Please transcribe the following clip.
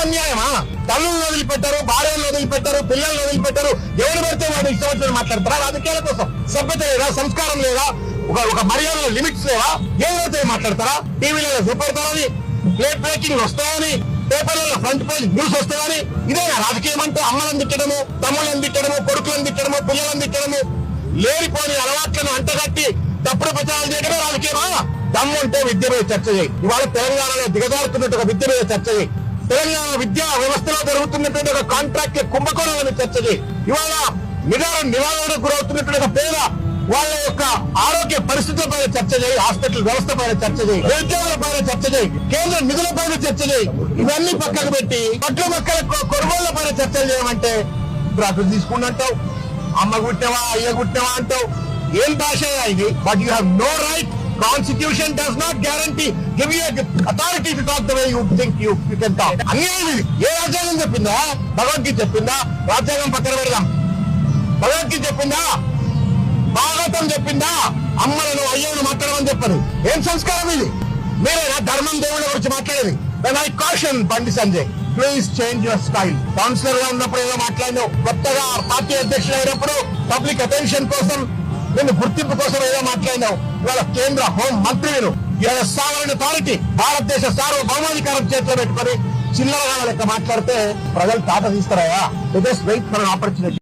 అన్యాయమా? తల్లులను వదిలిపెట్టారు, భార్యలను వదిలిపెట్టారు, పిల్లలను వదిలిపెట్టారు. ఎవరు పడితే వాడు ఇష్టం వచ్చినట్టు మాట్లాడతారా? రాజకీయాల కోసం సభ్యత లేదా, సంస్కారం లేదా, ఒక మర్యాదలో లిమిట్స్ లేవా? ఏదైతే మాట్లాడతారా? టీవీలలో చూపెడతారని, ప్లేట్ బ్రేకింగ్ వస్తాయని, పేపర్లలో ఫ్రంట్ పేజ్ న్యూస్ వస్తాయని. ఇదేనా రాజకీయం అంటే? అమ్మలను తిట్టడము, తమ్ముళ్ళని తిట్టడము, కొడుకులను తిట్టడము, పిల్లలను తిట్టడము, లేనిపోని అలవాట్లను అంటగట్టి తప్పుడు ప్రచారాలు చేయడమే రాజకీయమా? దమ్ముంటే విద్య మీద చర్చ చేయి. ఇవాళ తెలంగాణలో దిగజారుతున్నట్టు ఒక విద్య మీద చర్చ చేయి. తెలంగాణ విద్యా వ్యవస్థలో జరుగుతున్నటువంటి ఒక కాంట్రాక్ట్ కుంభకోణం మీద చర్చ చేయి. ఇవాళ నివారణకు గురవుతున్నటువంటి ఒక పేద వాళ్ళ యొక్క ఆరోగ్య పరిస్థితుల పైన చర్చ చేయి. హాస్పిటల్ వ్యవస్థ పైన చర్చ చేయి. నిరుద్యోగుల పైన చర్చ చేయి. కేంద్ర నిధుల పైన చర్చ చేయి. ఇవన్నీ పక్కకు పెట్టి పట్ల మొక్కల కొనుగోళ్ల పైన చర్చలు చేయమంటే ఇప్పుడు తీసుకున్నట్టావు. అమ్మ గుట్టినవా, అయ్య గుట్టినవా అంటావు. ఏం భాష ఇది? But you have no right. Constitution does not guarantee, give you authority to talk the way you think you can talk. అన్యాయం ఇది. ఏ రాజ్యాంగం చెప్పిందా? భగవద్గీత చెప్పిందా? రాజ్యాంగం పక్కన పెడదాం. భగవద్గీత చెప్పిందా? భాగవతం చెప్పిందా? అమ్మలను అయ్యను మాట్లాడమని చెప్పరు. ఏం సంస్కారం ఇది? మీరేనా ధర్మం దేవుళ్ళ గురించి మాట్లాడేది? Then I caution Bandi Sanjay, please change your style. Councillor గా ఉన్నప్పుడు ఏదో మాట్లాడినావు, కొత్తగా పార్టీ అధ్యక్షుడు అయినప్పుడు పబ్లిక్ అటెన్షన్ కోసం, నిన్ను గుర్తింపు కోసం ఏదో మాట్లాడినావు. ఇవాళ కేంద్ర హోం మంత్రిను, సావరణ అథారిటీ, భారతదేశ సార్వభౌమాధికారం చేతిలో పెట్టుకొని చిల్లరగా లెక్క మాట్లాడితే ప్రజలు తాట తీస్తారా? Just wait for opportunity.